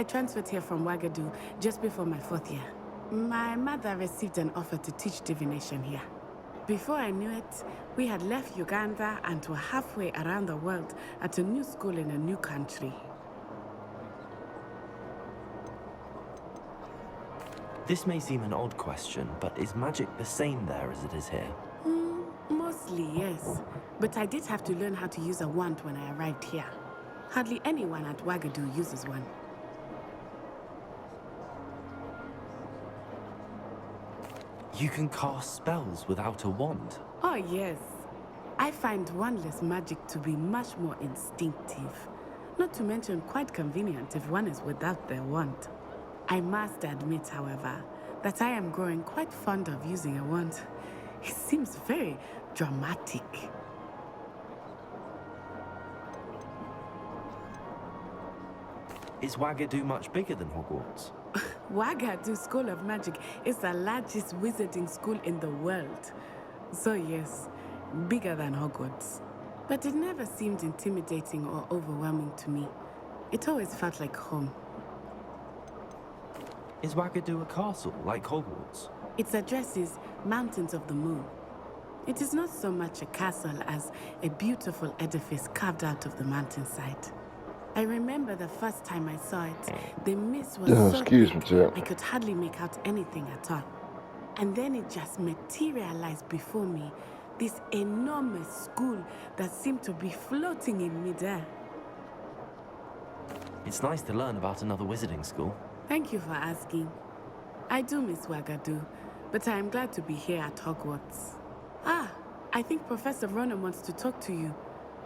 I transferred here from Wagadu just before my 4th year. My mother received an offer to teach divination here. Before I knew it, we had left Uganda and were halfway around the world at a new school in a new country. This may seem an odd question, but is magic the same there as it is here? Mostly, yes. But I did have to learn how to use a wand when I arrived here. Hardly anyone at Wagadu uses one. You can cast spells without a wand? Oh, yes. I find wandless magic to be much more instinctive. Not to mention quite convenient if one is without their wand. I must admit, however, that I am growing quite fond of using a wand. It seems very dramatic. Is Wagadu much bigger than Hogwarts? Wagadu School of Magic is the largest wizarding school in the world. So yes, bigger than Hogwarts. But it never seemed intimidating or overwhelming to me. It always felt like home. Is Wagadu a castle, like Hogwarts? Its address is Mountains of the Moon. It is not so much a castle as a beautiful edifice carved out of the mountainside. I remember the first time I saw it, the mist was so thick, I could hardly make out anything at all. And then it just materialized before me, this enormous school that seemed to be floating in midair. It's nice to learn about another wizarding school. Thank you for asking. I do miss Wagadu, but I am glad to be here at Hogwarts. Ah, I think Professor Ronan wants to talk to you.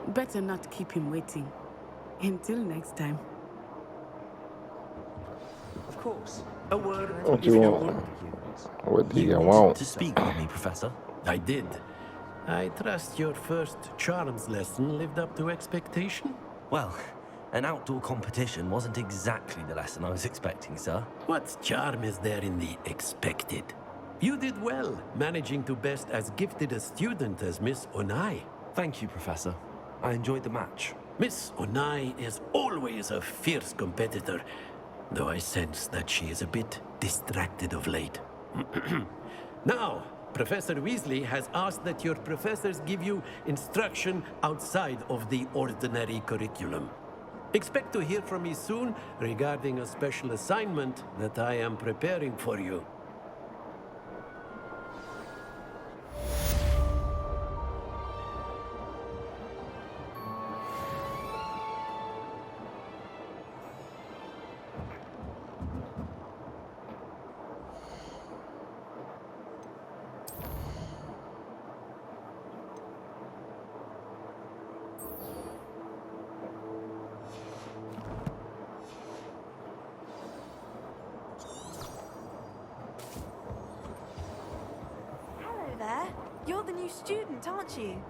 Better not keep him waiting. Until next time. Of course. A word What do you want? What do you want? To speak with me, Professor. I did. I trust your first charms lesson lived up to expectation? Well, an outdoor competition wasn't exactly the lesson I was expecting, sir. What charm is there in the expected? You did well, managing to best as gifted a student as Miss Onai. Thank you, Professor. I enjoyed the match. Miss Onai is always a fierce competitor, though I sense that she is a bit distracted of late. Now, Professor Weasley has asked that your professors give you instruction outside of the ordinary curriculum. Expect to hear from me soon regarding a special assignment that I am preparing for you. There. You're the new student, aren't you?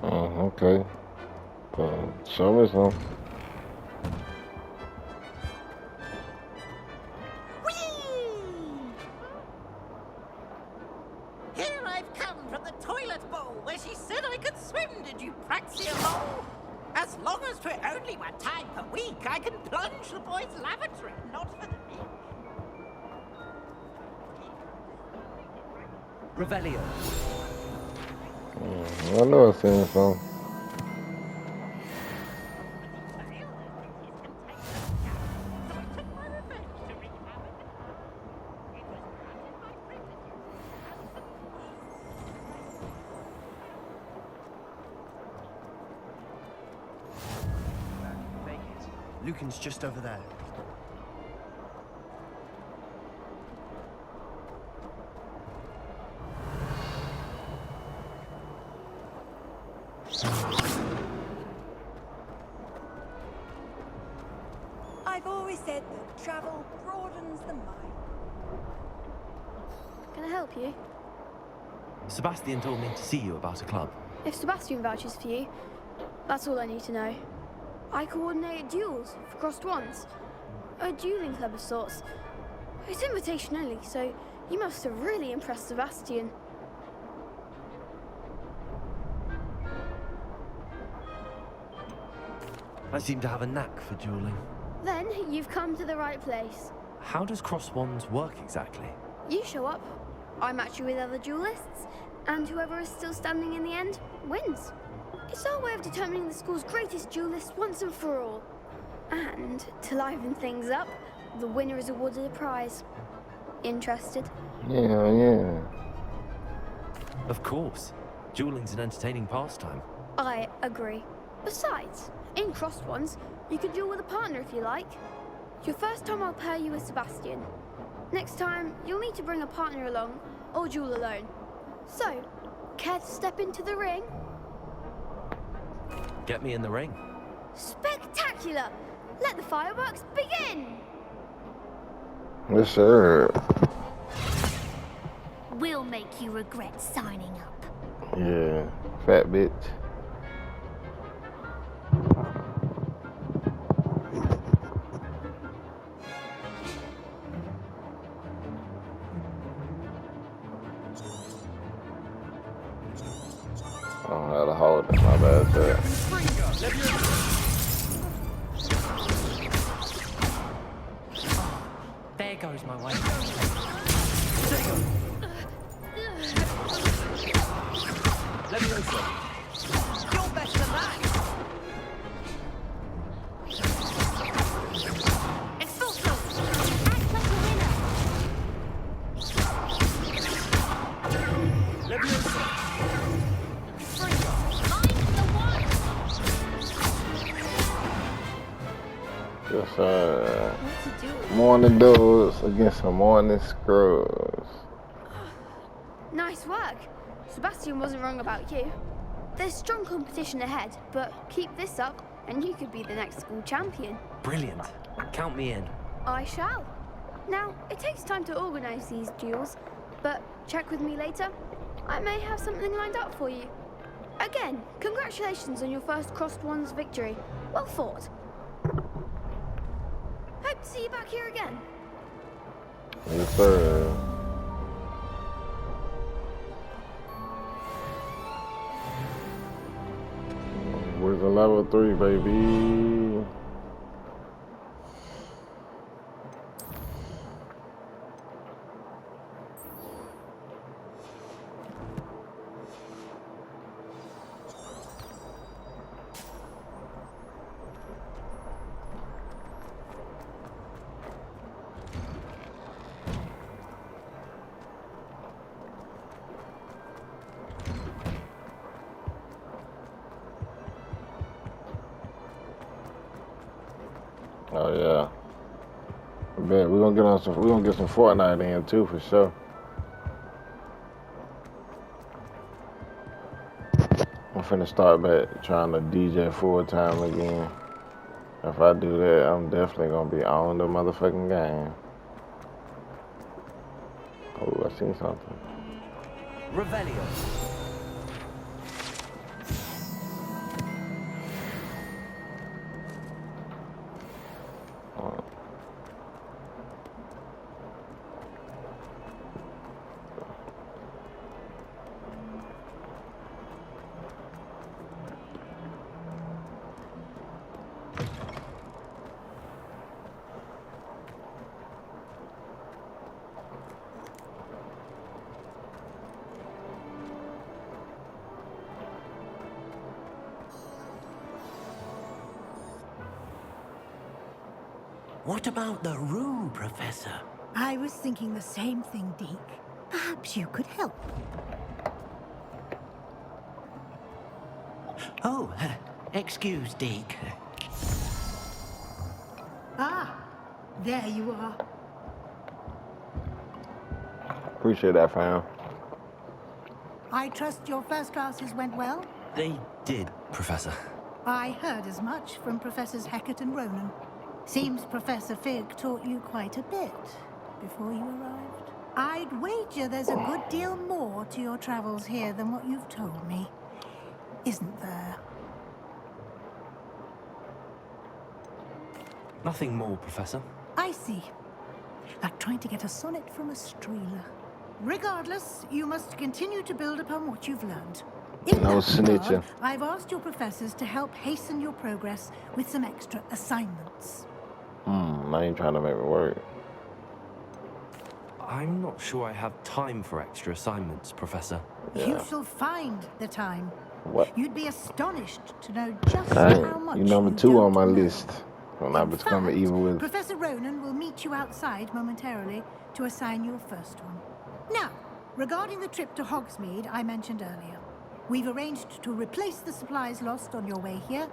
Oh, okay. Show me some. Here I've come from the toilet bowl where she said I could swim, did you praxia mole? As long as for only 1 time per week, I can plunge the boys' lavatory, not for the men. Revelio. I know I seen some. Lucan's just over there. I've always said that travel broadens the mind. Can I help you? Sebastian told me to see you about a club. If Sebastian vouches for you, that's all I need to know. I coordinate duels for crossed wands. A dueling club of sorts. It's invitation only, so you must have really impressed Sebastian. I seem to have a knack for dueling. Then you've come to the right place. How does cross wands work exactly? You show up, I match you with other duelists, and whoever is still standing in the end wins. It's our way of determining the school's greatest duelist once and for all. And to liven things up, the winner is awarded a prize. Interested? Yeah. Of course. Dueling's an entertaining pastime. I agree. Besides, in crossed ones, you can duel with a partner if you like. Your first time I'll pair you with Sebastian. Next time, you'll need to bring a partner along, or duel alone. So, care to step into the ring? Get me in the ring. Spectacular! Let the fireworks begin! Yes, sir. We'll make you regret signing up. Yeah, fat bitch. I don't know how to hold it. My bad, sir. There goes my way. You're better than that. Expulso! Act like a winner! Freeze! Mind the one! Yes, sir. What's he doing? Morning dudes against some morning scrubs. Nice work. Sebastian wasn't wrong about you. There's strong competition ahead, but keep this up and you could be the next school champion. Brilliant. Count me in. I shall. Now, it takes time to organise these duels, but check with me later. I may have something lined up for you. Again, congratulations on your first crossed wands victory. Well fought. Hope to see you back here again. Yes, sir. Where's the level 3, baby? Oh yeah. I bet we're gonna get some Fortnite in too for sure. I'm finna start back trying to DJ full time again. If I do that, I'm definitely gonna be on the motherfucking game. Oh, I seen something. Revelio. What about the room, Professor? I was thinking the same thing, Deke. Perhaps you could help. Oh, excuse, Deke. Ah, there you are. Appreciate that, fam. I trust your first classes went well? They did, Professor. I heard as much from Professors Hecat and Ronan. Seems Professor Fig taught you quite a bit before you arrived. I'd wager there's a good deal more to your travels here than what you've told me. Isn't there? Nothing more, Professor. I see. Like trying to get a sonnet from a streeler. Regardless, you must continue to build upon what you've learned. In No that regard, snitching. I've asked your professors to help hasten your progress with some extra assignments. I ain't trying to make me work. I'm not sure I have time for extra assignments, Professor. You shall find the time. What? You'd be astonished to know just Dang, how much you number you 2 on don't my know. list. When I In become fact, evil with. Professor Ronan will meet you outside momentarily to assign your first one. Now, regarding the trip to Hogsmeade I mentioned earlier, we've arranged to replace the supplies lost on your way here,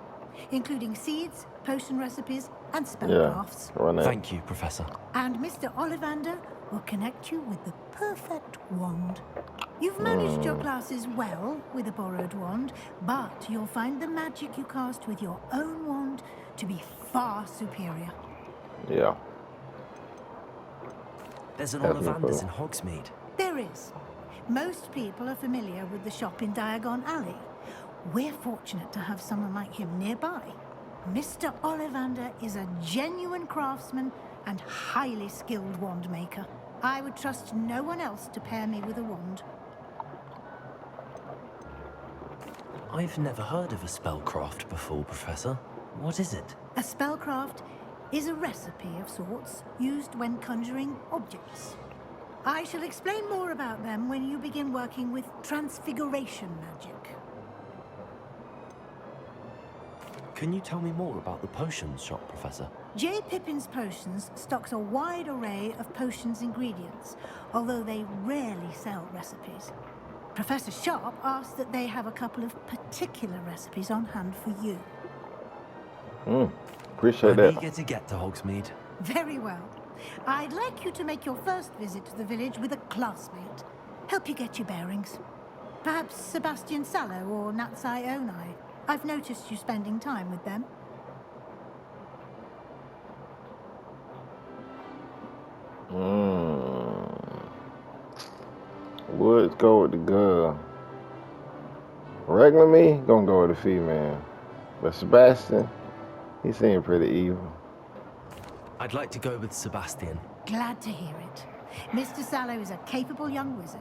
including seeds, potion recipes, and spellcrafts. Run that. Thank you, Professor. And Mr. Ollivander will connect you with the perfect wand. You've managed your classes well with a borrowed wand, but you'll find the magic you cast with your own wand to be far superior. Yeah. There's an Definitely Ollivander's cool. in Hogsmeade. There is. Most people are familiar with the shop in Diagon Alley. We're fortunate to have someone like him nearby. Mr. Ollivander is a genuine craftsman and highly skilled wand maker. I would trust no one else to pair me with a wand. I've never heard of a spellcraft before, Professor. What is it? A spellcraft is a recipe of sorts used when conjuring objects. I shall explain more about them when you begin working with transfiguration magic. Can you tell me more about the potions shop, Professor? J. Pippin's Potions stocks a wide array of potions ingredients, although they rarely sell recipes. Professor Sharp asked that they have a couple of particular recipes on hand for you. Appreciate I'm that. eager to get to Hogsmeade. Very well. I'd like you to make your first visit to the village with a classmate. Help you get your bearings. Perhaps Sebastian Sallow or Natsai Onai. I've noticed you spending time with them. Would go with the girl. Regular me, gonna go with the female. But Sebastian, he seemed pretty evil. I'd like to go with Sebastian. Glad to hear it. Mr. Sallow is a capable young wizard.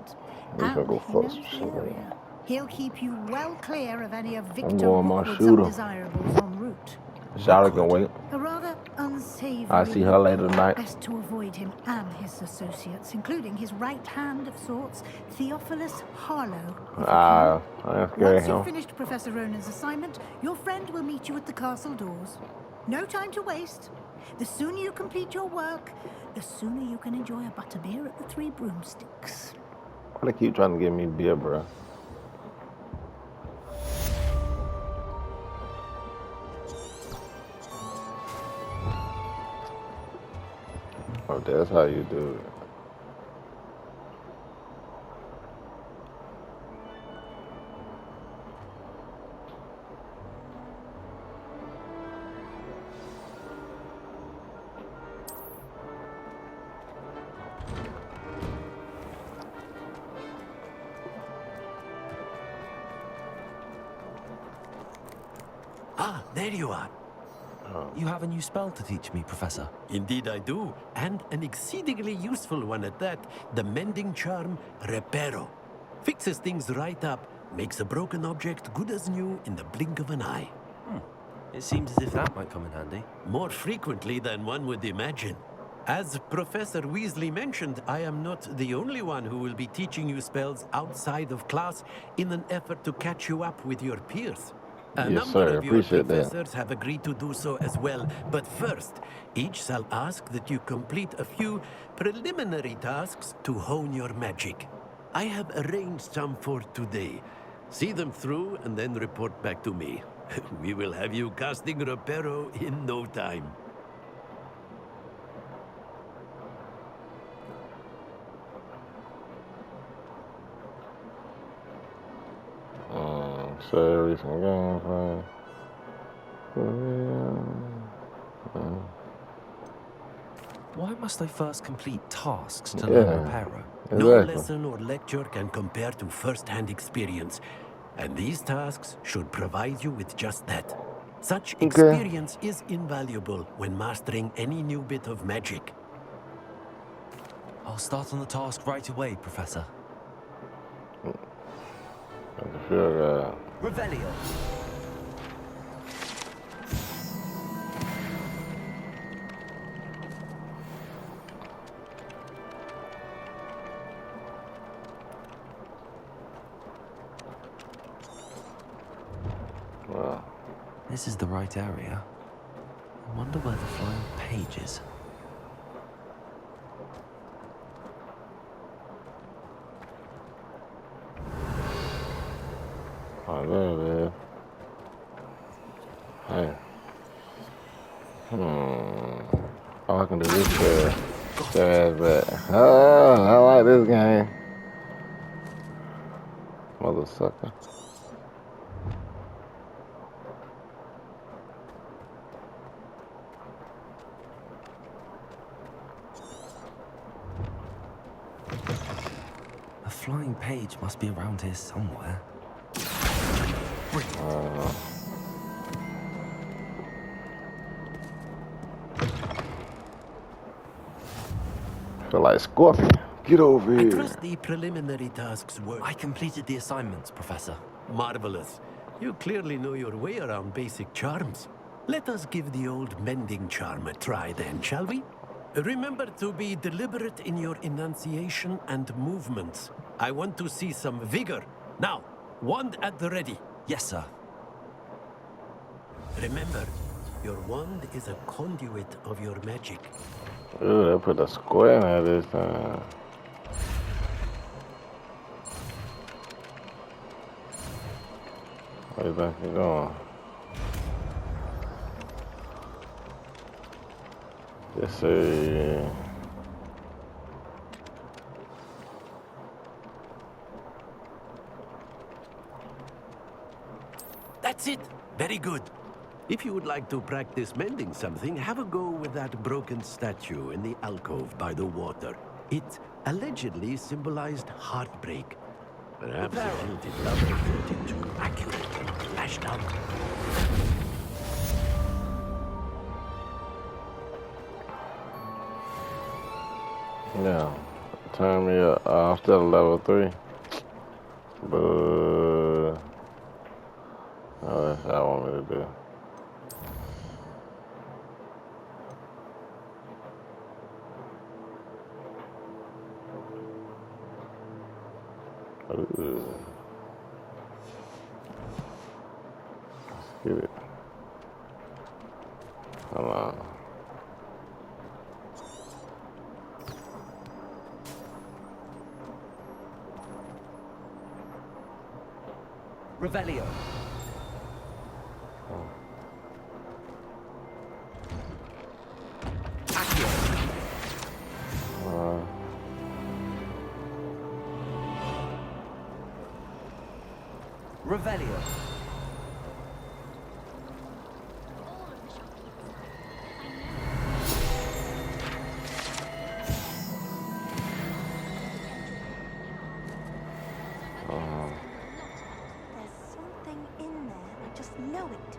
We can And go he fuck knows some the shit. area. He'll keep you well clear of any of Victor going my Rookwood's shooter. undesirables en route. Charlotte can wait. A rather unsavory... I'll see her later tonight. Best to avoid him and his associates, including his right hand of sorts, Theophilus Harlow. I'm scared Once you've him. finished Professor Ronan's assignment, your friend will meet you at the castle doors. No time to waste. The sooner you complete your work, the sooner you can enjoy a butterbeer at the Three Broomsticks. Why they keep trying to give me beer, bro? Oh, that's how you do it. Ah, there you are. You have a new spell to teach me, Professor. Indeed I do, and an exceedingly useful one at that. The mending charm, Reparo. Fixes things right up, makes a broken object good as new in the blink of an eye. It seems as if that might come in handy. More frequently than one would imagine. As Professor Weasley mentioned, I am not the only one who will be teaching you spells outside of class in an effort to catch you up with your peers. A Yes, number sir. of your Appreciate that. professors have agreed to do so as well. But first, each shall ask that you complete a few preliminary tasks to hone your magic. I have arranged some for today. See them through and then report back to me. We will have you casting Reparo in no time. Say recent gameplay. Why must I first complete tasks to Yeah. learn Reparo? No Exactly. lesson or lecture can compare to first-hand experience, and these tasks should provide you with just that. Such experience is invaluable when mastering any new bit of magic. I'll start on the task right away, Professor. Revelio. Well, This is the right area. I wonder where the flying page is. oh, there it is. Hey. Oh, I can do this shit. Their ass back. Oh, I like this game. Mother sucker. A flying page must be around here somewhere. Feel like Scorpion. Get over I here. trust the preliminary tasks were I completed the assignments, Professor. marvelous. You clearly know your way around basic charms. Let us give the old mending charm a try then, shall we? Remember to be deliberate in your enunciation and movements. I want to see some vigor. Now, wand at the ready. Yes, sir. Remember, your wand is a conduit of your magic. Ooh, they put a square in there this time. Where you think you're going? Yes, sir. That's it. Very good. If you would like to practice mending something, have a go with that broken statue in the alcove by the water. It allegedly symbolized heartbreak. Perhaps the painted lover thought it too accurate and lashed out. Yeah. Turn me up. I'm still level 3. But oh, that's what I want me to do. Ooh. Let's get it. Come on. Revelio. Accio. Revelio. There's something in there. I just know it.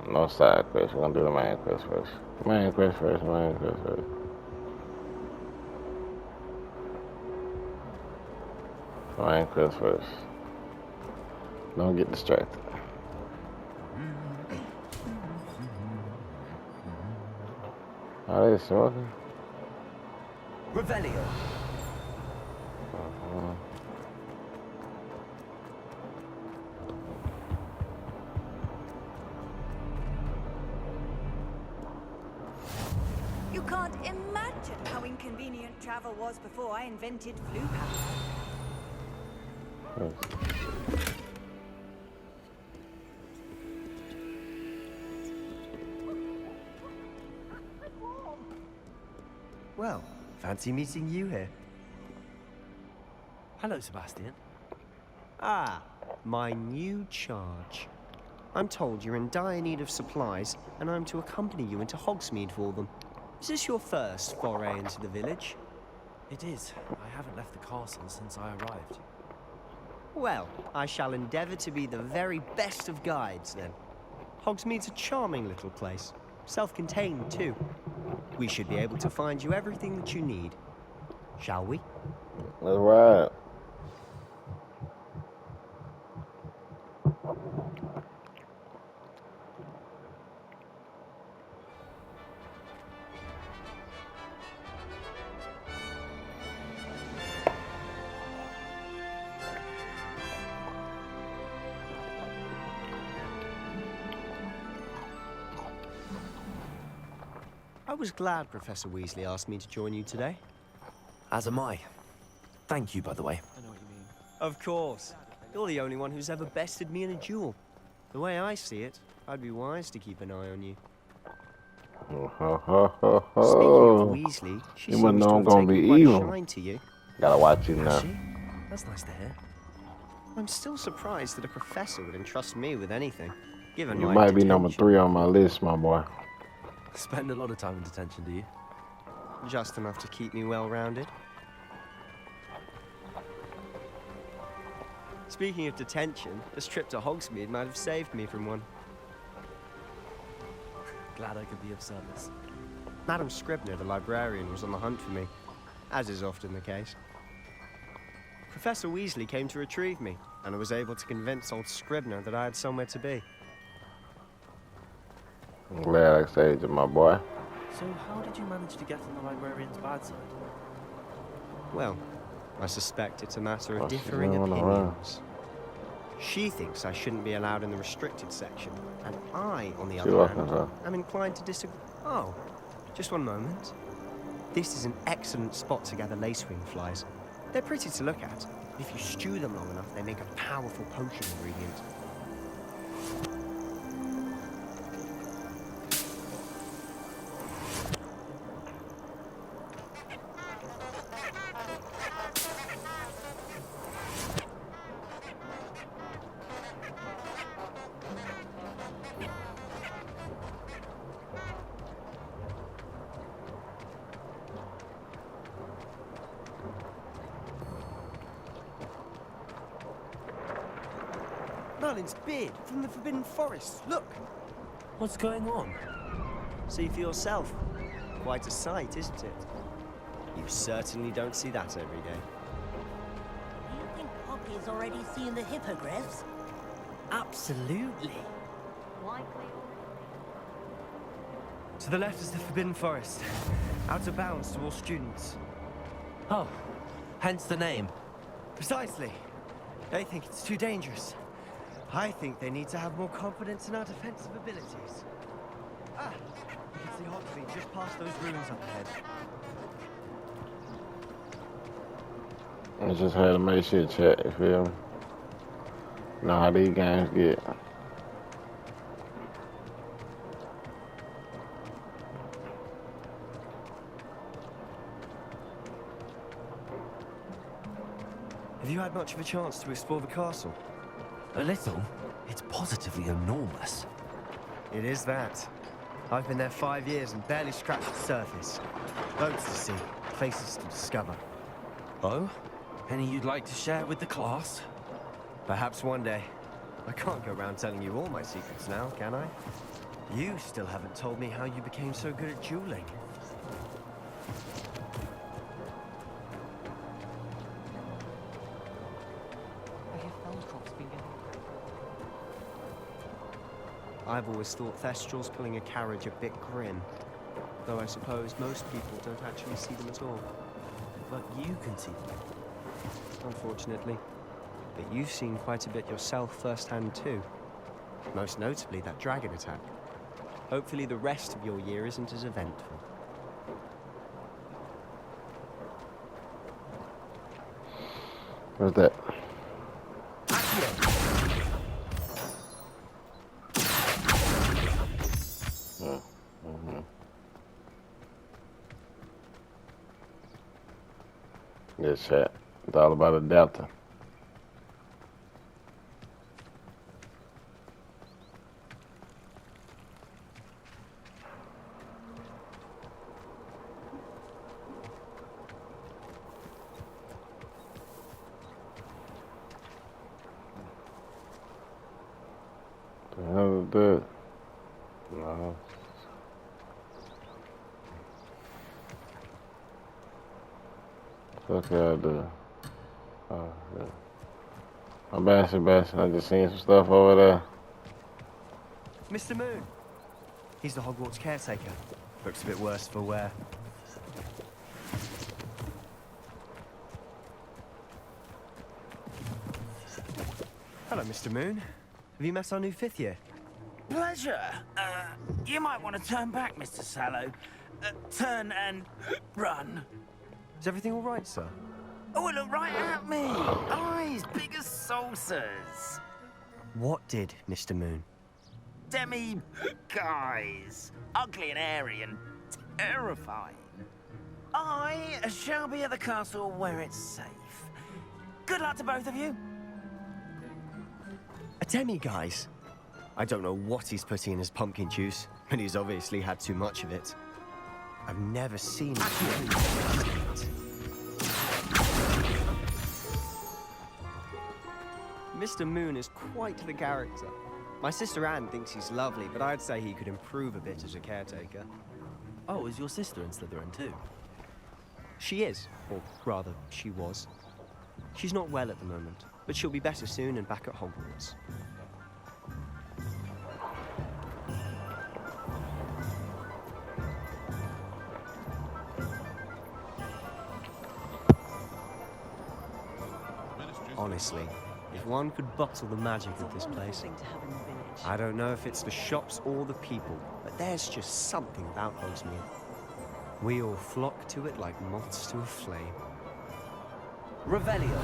No side quest. We're gonna do the main quest first. Main quest first. Main quest first. Main quest first. Don't get distracted. Are they smoking? Revelio. You can't imagine how inconvenient travel was before I invented Lucan. Well, Fancy meeting you here. Hello, Sebastian. Ah, my new charge. I'm told you're in dire need of supplies, and I'm to accompany you into Hogsmeade for them. Is this your first foray into the village? It is. I haven't left the castle since I arrived. Well, I shall endeavour to be the very best of guides, then. Hogsmeade's a charming little place. Self-contained, too. We should be able to find you everything that you need. Shall we? That's right. I was glad Professor Weasley asked me to join you today. As am I. Thank you, by the way. I know what you mean. Of course. You're the only one who's ever bested me in a duel. The way I see it, I'd be wise to keep an eye on you. Speaking of Weasley, she You seems must know to I'm have gonna taken be quite a evil. shine to you. Gotta watch you now. Has she? That's nice to hear. I'm still surprised that a professor would entrust me with anything, given You my might be number detention. 3 on my list, my boy. Spend a lot of time in detention, do you? Just enough to keep me well-rounded. Speaking of detention, this trip to Hogsmeade might have saved me from one. Glad I could be of service. Madam Scribner, the librarian, was on the hunt for me, as is often the case. Professor Weasley came to retrieve me, and I was able to convince old Scribner that I had somewhere to be. I'm glad I saved you, my boy. So how did you manage to get on the librarian's bad side? Well, I suspect it's a matter of Oh, she's differing moving around. opinions. She thinks I shouldn't be allowed in the restricted section, and I, on the She other welcome hand, her. am inclined to disagree. Oh, just one moment. This is an excellent spot to gather lacewing flies. They're pretty to look at, but if you stew them long enough, they make a powerful potion ingredient. Merlin's beard from the Forbidden Forest. Look! What's going on? See for yourself. Quite a sight, isn't it? You certainly don't see that every day. Do you think Poppy's already seen the hippogriffs? Absolutely. To the left is the Forbidden Forest. Out of bounds to all students. Oh, hence the name. Precisely. They think it's too dangerous. I think they need to have more confidence in our defensive abilities. Ah, you can see Hogsmeade just past those ruins up ahead. I just had to make shit check, you feel me? Know how these games get. Have you had much of a chance to explore the castle? A little. It's positively enormous. It is that. I've been there 5 years and barely scratched the surface. Loads to see, places to discover. Oh? Any you'd like to share with the class? Perhaps one day. I can't go around telling you all my secrets now, can I? You still haven't told me how you became so good at dueling. I've always thought Thestrals pulling a carriage a bit grim. Though I suppose most people don't actually see them at all. But you can see them. Unfortunately. But you've seen quite a bit yourself firsthand too. Most notably that dragon attack. Hopefully the rest of your year isn't as eventful. What's that? Good chat. It's all about adapting. The hell is that? No. Fuck out there. Oh, yeah. My bad, Sebastian. I just seen some stuff over there. Mr. Moon. He's the Hogwarts caretaker. Looks a bit worse for wear. Hello, Mr. Moon. Have you met our new fifth year? Pleasure. You might want to turn back, Mr. Sallow. Turn and run. Is everything all right, sir? Oh, look right at me. Eyes big as saucers. What did, Mr. Moon? Guys. Ugly and airy and terrifying. I shall be at the castle where it's safe. Good luck to both of you. A demi-guise? I don't know what he's putting in his pumpkin juice, but he's obviously had too much of it. I've never seen it. Mr. Moon is quite the character. My sister Anne thinks he's lovely, but I'd say he could improve a bit as a caretaker. Oh, is your sister in Slytherin too? She is, or rather, she was. She's not well at the moment, but she'll be better soon and back at Hogwarts. Honestly, if one could bottle the magic of this place, I don't know if it's the shops or the people, but there's just something about Hogsmeade. We all flock to it like moths to a flame. Revelio.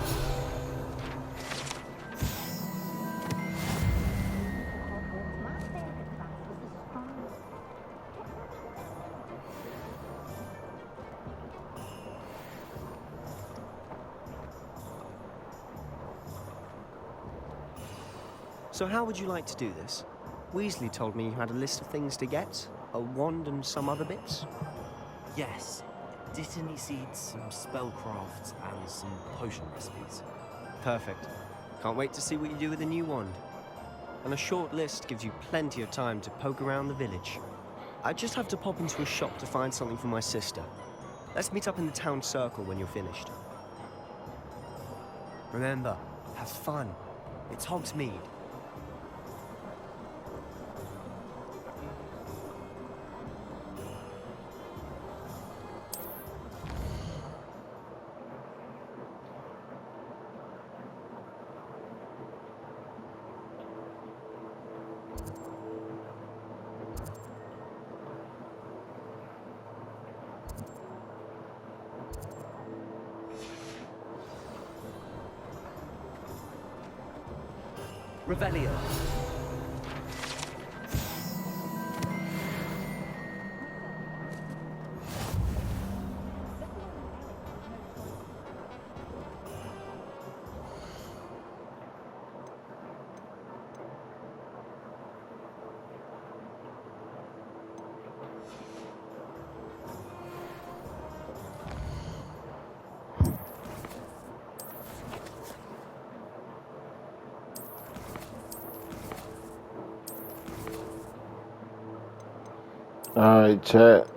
So how would you like to do this? Weasley told me you had a list of things to get, a wand and some other bits. Yes. Didn't he seed some spellcrafts and some potion recipes? Perfect. Can't wait to see what you do with the new wand. And a short list gives you plenty of time to poke around the village. I just have to pop into a shop to find something for my sister. Let's meet up in the town circle when you're finished. Remember, have fun. It's Hogsmeade. Revelio. Alright, chat.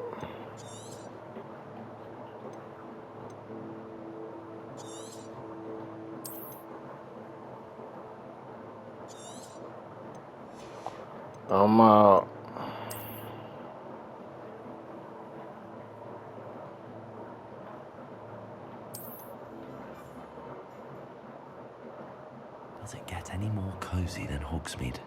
I'm out. Does it get any more cozy than Hogsmeade?